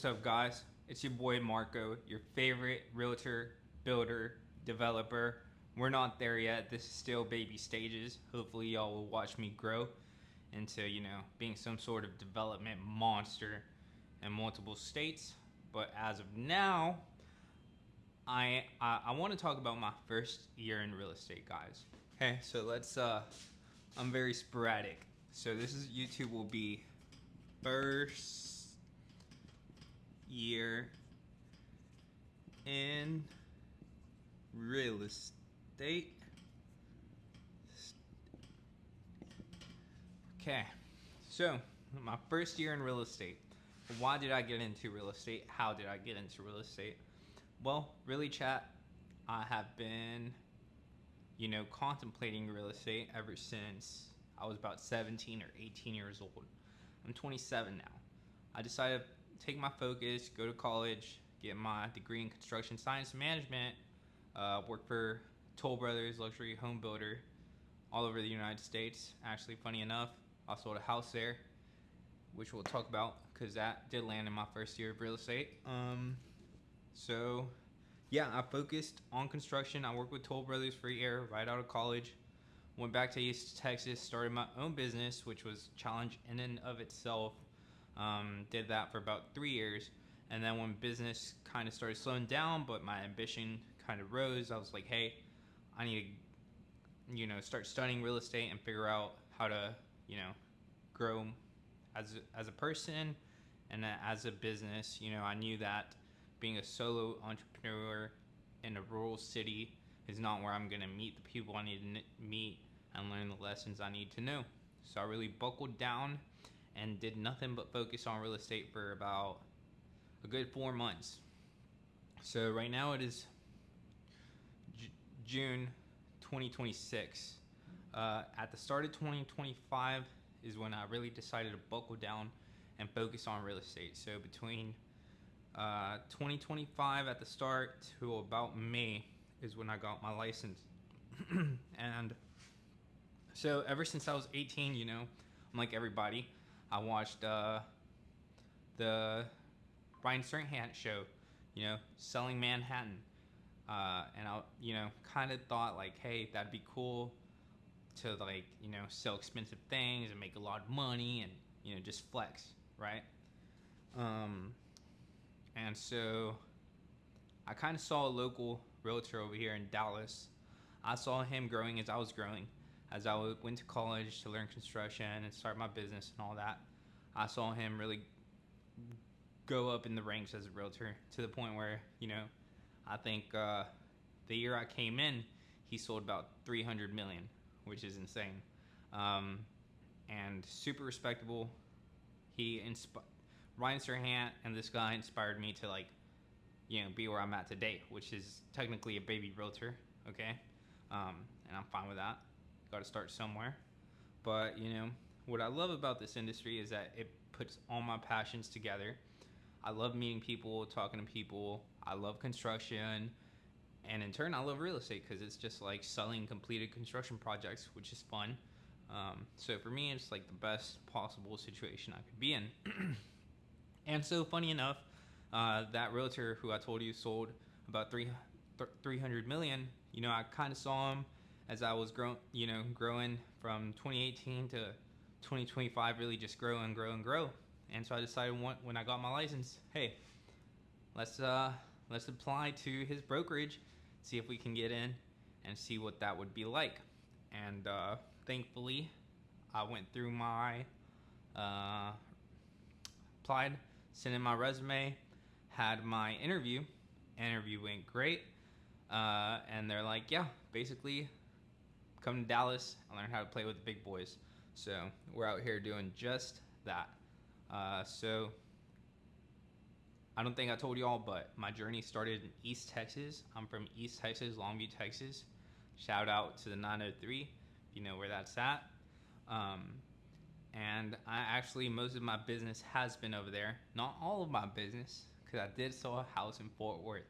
What's up, guys? It's your boy Marco, your favorite realtor, builder, developer. We're not there yet. This is still baby stages. Hopefully, y'all will watch me grow into, being some sort of development monster in multiple states. But as of now, I want to talk about my first year in real estate, guys. Okay, so let's. I'm very sporadic. So this is YouTube will be first year in real estate. Okay, so my first year in real estate. Why did I get into real estate? How did I get into real estate? Well, really, chat, I have been, contemplating real estate ever since I was about 17 or 18 years old. I'm 27 now. I decided to take my focus, go to college, get my degree in construction science management, work for Toll Brothers, luxury home builder, all over the United States. Actually, funny enough, I sold a house there, which we'll talk about because that did land in my first year of real estate. So yeah, I focused on construction. I worked with Toll Brothers for a year right out of college. Went back to East Texas, started my own business, which was a challenge in and of itself. Did that for about 3 years. And then when business kind of started slowing down, but my ambition kind of rose, I was like, hey, I need to, start studying real estate and figure out how to, grow as a person and as a business. I knew that being a solo entrepreneur in a rural city is not where I'm going to meet the people I need to meet and learn the lessons I need to know. So I really buckled down and did nothing but focus on real estate for about a good 4 months. So right now it is June 2026. At the start of 2025 is when I really decided to buckle down and focus on real estate. So between 2025 at the start to about May is when I got my license. And so ever since I was 18, I'm like everybody, I watched the Brian Serhant show, Selling Manhattan. And I, kind of thought like, hey, that'd be cool to like, sell expensive things and make a lot of money and, just flex, right? And so I kind of saw a local realtor over here in Dallas. I saw him growing as I was growing. As I went to college to learn construction and start my business and all that, I saw him really go up in the ranks as a realtor to the point where, I think the year I came in, he sold about 300 million, which is insane. And super respectable. Ryan Serhant and this guy inspired me to like, be where I'm at today, which is technically a baby realtor, okay? And I'm fine with that. Got to start somewhere. But, what I love about this industry is that it puts all my passions together. I love meeting people, talking to people. I love construction. And in turn, I love real estate because it's just like selling completed construction projects, which is fun. So for me, it's like the best possible situation I could be in. And so funny enough, that realtor who I told you sold about 300 million, I kind of saw him as I was growing from 2018 to 2025, really just grow and grow and grow. And so I decided when I got my license, hey, let's apply to his brokerage, see if we can get in and see what that would be like. And thankfully, I went through my applied, sent in my resume, had my interview. Interview went great. And they're like, yeah, basically come to Dallas and learn how to play with the big boys. So we're out here doing just that. So I don't think I told y'all, but my journey started in East Texas. I'm from East Texas, Longview, Texas. Shout out to the 903, if you know where that's at. And most of my business has been over there. Not all of my business, because I did sell a house in Fort Worth.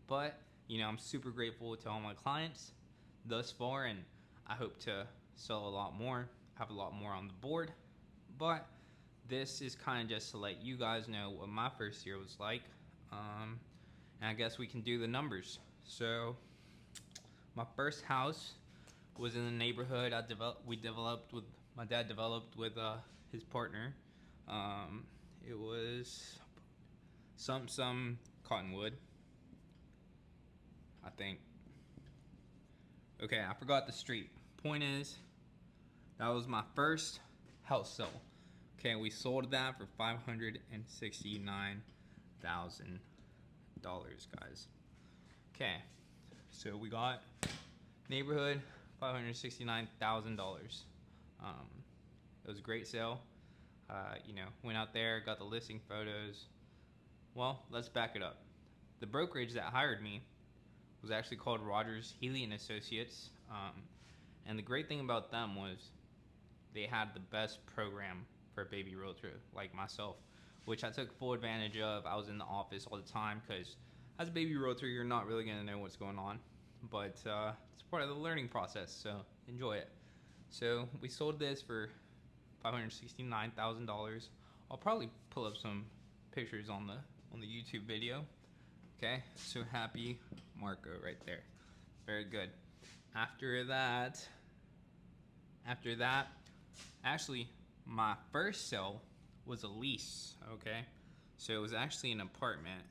But, I'm super grateful to all my clients thus far, and I hope to sell a lot more, have a lot more on the board. But this is kind of just to let you guys know what my first year was like. And I guess we can do the numbers. So my first house was in the neighborhood my dad developed with his partner. It was some cottonwood, I think. Okay, I forgot the street. Point is, that was my first house sale. Okay, we sold that for $569,000, guys. Okay, so we got neighborhood $569,000. It was a great sale. Went out there, got the listing photos. Well, let's back it up. The brokerage that hired me was actually called Rogers, Healy and Associates. And the great thing about them was they had the best program for a baby realtor like myself, which I took full advantage of. I was in the office all the time because as a baby realtor, you're not really going to know what's going on. But it's part of the learning process, so enjoy it. So we sold this for $569,000. I'll probably pull up some pictures on the YouTube video. Okay, so happy Marco right there. Very good. After that, actually, my first sale was a lease. Okay, so it was actually an apartment.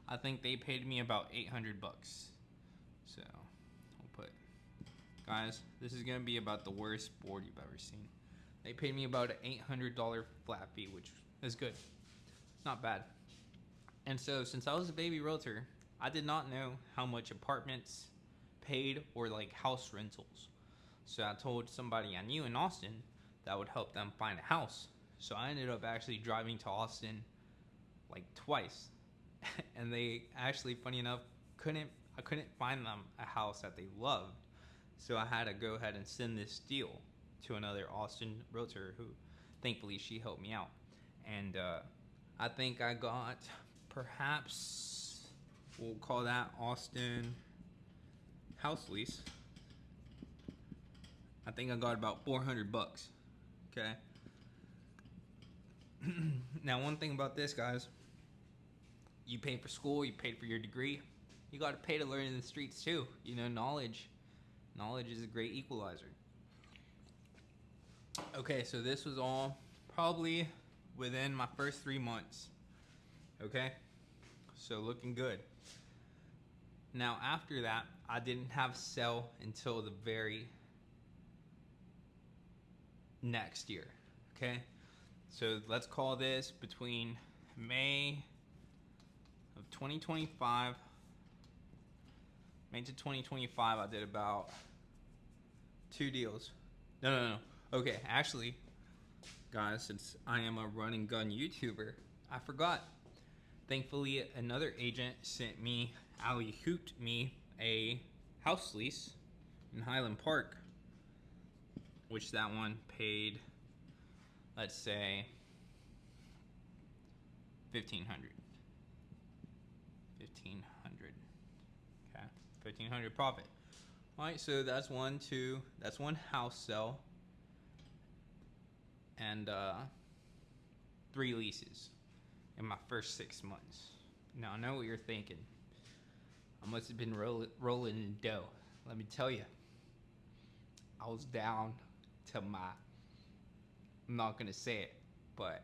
I think they paid me about $800. So I'll put, guys, this is gonna be about the worst board you've ever seen. They paid me about an $800 flat fee, which is good, not bad. And so since I was a baby realtor, I did not know how much apartments paid or like house rentals. So I told somebody I knew in Austin that would help them find a house. So I ended up actually driving to Austin like twice. And they actually, funny enough, I couldn't find them a house that they loved. So I had to go ahead and send this deal to another Austin realtor who thankfully she helped me out. And I think I got, perhaps we'll call that Austin house lease. I think I got about $400. Okay. Now, one thing about this, guys, you pay for school, you paid for your degree, you got to pay to learn in the streets too. Knowledge is a great equalizer. Okay, so this was all probably within my first 3 months. Okay, so looking good. Now after that, I didn't have sell until the very next year. Okay, so let's call this between May of 2025, May to 2025, I did about 2 deals. No. Okay, actually, guys, since I am a run and gun YouTuber, I forgot. Thankfully, another agent alley-hooped me a house lease in Highland Park, which that one paid, let's say, $1,500. Okay, $1,500 profit. All right, so that's one house sell and 3 leases in my first 6 months. Now I know what you're thinking. I must have been rolling in dough. Let me tell you, I was down to I'm not gonna say it, but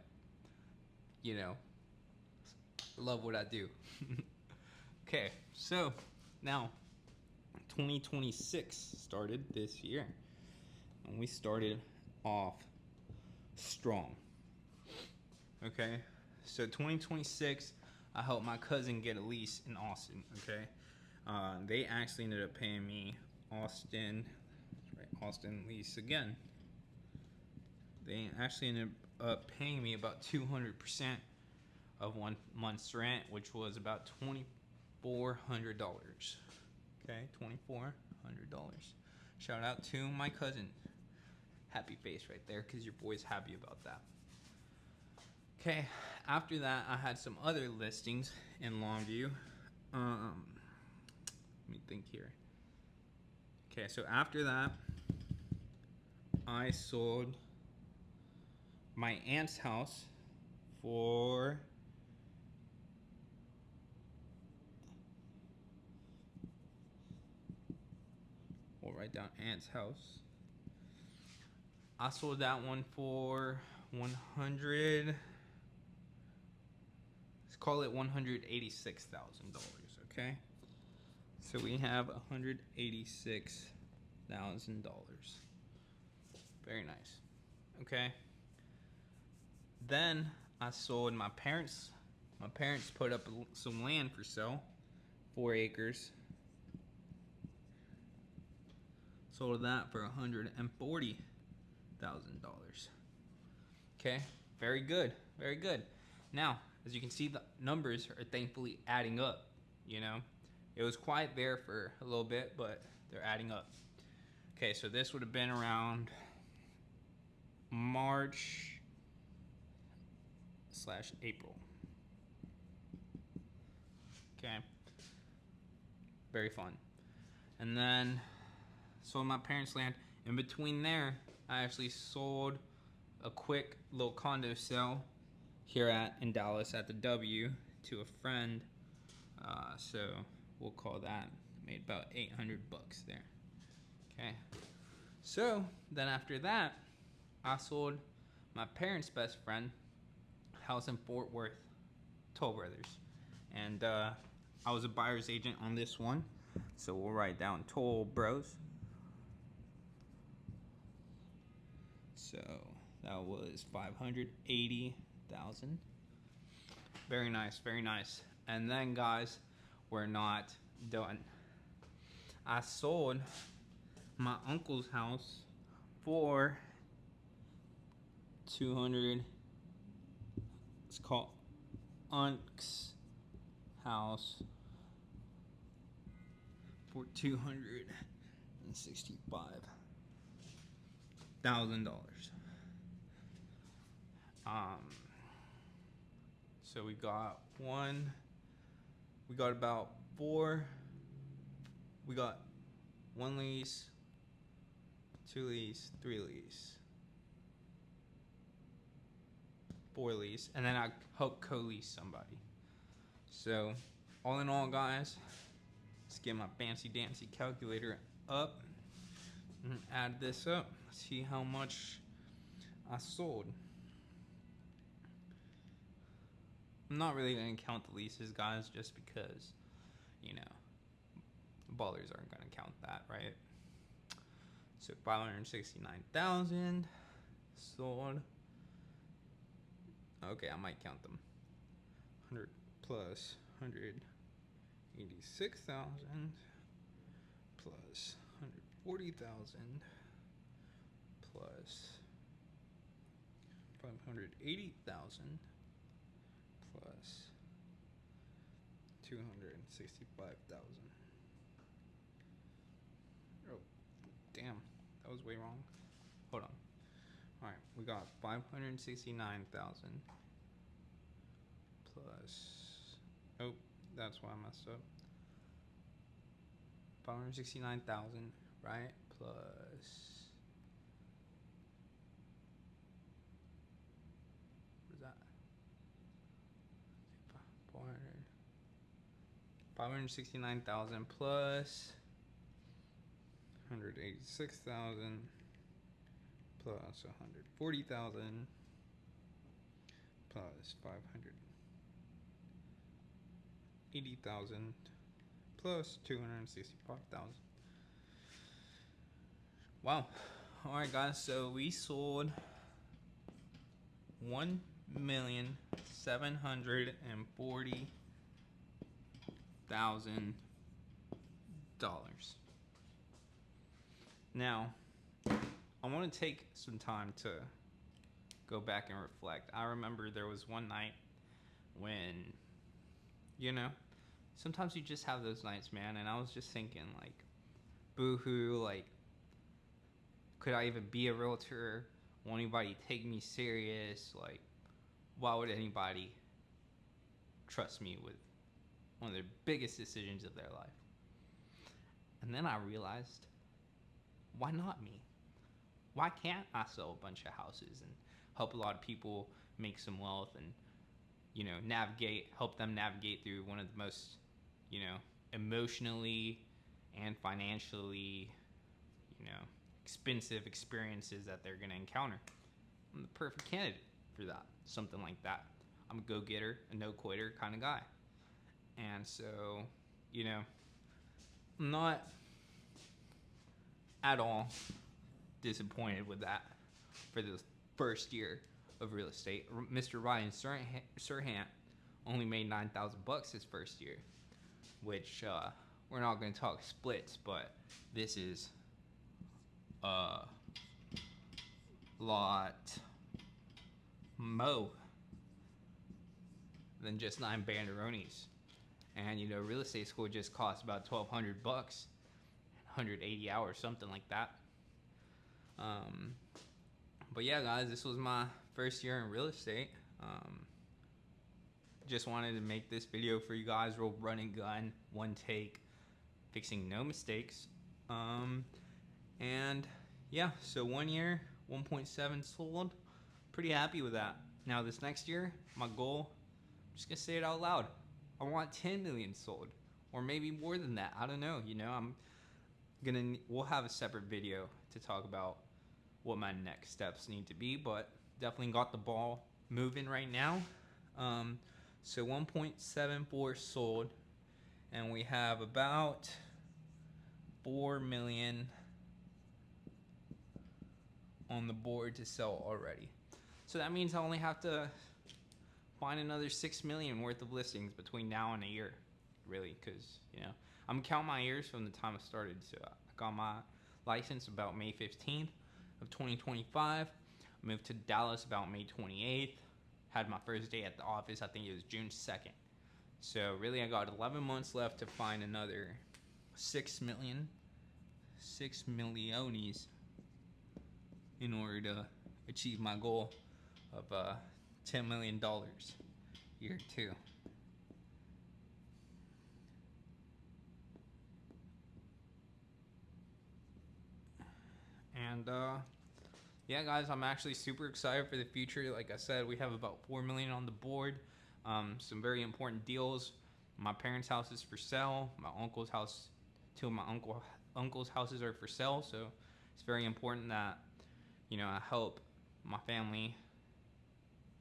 love what I do. Okay, so now 2026 started this year, and we started off strong. Okay, so 2026, I helped my cousin get a lease in Austin. Okay, they actually ended up paying me Austin lease again. They actually ended up paying me about 200% of 1 month's rent, which was about $2,400. Okay, $2,400. Shout out to my cousin. Happy face right there, because your boy's happy about that. Okay, after that, I had some other listings in Longview. Let me think here. Okay, so after that, I sold my aunt's house for we'll write down aunt's house. I sold that one for 100. Let's call it $186,000. Okay. So we have $186,000. Very nice. Okay. Then I sold my parents. My parents put up some land for sale, 4 acres. Sold that for $140,000. Okay, very good, very good. Now, as you can see, the numbers are thankfully adding up. You know, it was quiet there for a little bit, but they're adding up. Okay, so this would have been around March/April. Okay, very fun. And then sold my parents' land. In between there, I actually sold a quick little condo sale here in Dallas at the W to a friend. So we'll call that, made about 800 bucks there. Okay. So then after that, I sold my parents' best friend house in Fort Worth, Toll Brothers. And I was a buyer's agent on this one. So we'll write down Toll Bros. So that was $580,000. Very nice, very nice. And then guys, we're not done. I sold my uncle's house for 200. It's called Unc's house for $265,000. So we got about 4. We got 1 lease, 2 lease, 3 lease, 4 lease, and then I help co-lease somebody. So all in all, guys, let's get my fancy dancy calculator up and add this up. See how much I sold. I'm not really gonna count the leases, guys, just because, you know, ballers aren't gonna count that, right? So 569,000 sold. Okay, I might count them. 100 plus 186,000 plus 140,000 plus 580,000 plus 265,000. Oh, damn, that was way wrong. Hold on. All right, we got 569,000 plus. Oh, that's why I messed up. 569,000, right? Plus. What is that? 569,000 plus 186,000 plus 140,000 plus 580,000 plus 265,000. Wow. All right, guys. So we sold $1,740,000. Now, I want to take some time to go back and reflect. I remember there was one night when, you know, sometimes you just have those nights, man, and I was just thinking, like, boo-hoo, like, could I even be a realtor? Will anybody take me serious? Like, why would anybody trust me with one of their biggest decisions of their life? And then I realized, why not me? why can't I sell a bunch of houses and help a lot of people make some wealth and, you know, help them navigate through one of the most, you know, emotionally and financially, you know, expensive experiences that they're going to encounter. I'm the perfect candidate for that, something like that. I'm a go-getter, a no-quitter kind of guy. And so, you know, I'm not at all disappointed with that for the first year of real estate. Mr. Ryan Serhant only made $9,000 his first year, which we're not going to talk splits, but this is a lot more than just 9 banderonis. And you know, real estate school just costs about $1,200, 180 hours, something like that. But yeah, guys, this was my first year in real estate. Just wanted to make this video for you guys, real run and gun, one take, fixing no mistakes. And yeah, so 1 year, 1.7 sold. Pretty happy with that. Now this next year, my goal, I'm just gonna say it out loud, I want 10 million sold, or maybe more than that. I don't know. You know, we'll have a separate video to talk about what my next steps need to be, but definitely got the ball moving right now. So 1.74 sold, and we have about 4 million on the board to sell already. So that means I only have to find another 6 million worth of listings between now and a year, really, because, you know, I'm counting my years from the time I started. So I got my license about May 15th of 2025. Moved to Dallas about May 28th. Had my first day at the office, I think it was June 2nd. So really, I got 11 months left to find another 6 millionis in order to achieve my goal of $10 million year 2. And yeah, guys, I'm actually super excited for the future. Like I said, we have about 4 million on the board. Some very important deals. My parents' house is for sale. My uncle's house, 2 of my uncle's houses are for sale. So it's very important that, you know, I help my family,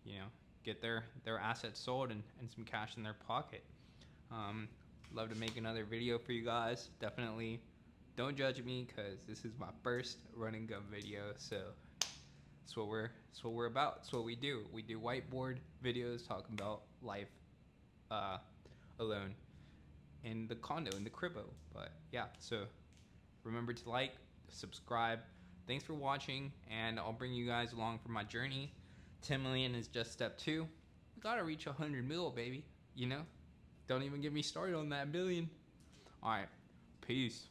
you know, get their assets sold and some cash in their pocket. Love to make another video for you guys. Definitely don't judge me, because this is my first run and gun video. So that's what we're about. It's what we do. We do whiteboard videos talking about life alone in the condo, in the cribbo. But yeah, so remember to like, subscribe. Thanks for watching, and I'll bring you guys along for my journey. 10 million is just step 2. We gotta reach 100 mil, baby. You know? Don't even get me started on that billion. Alright, peace.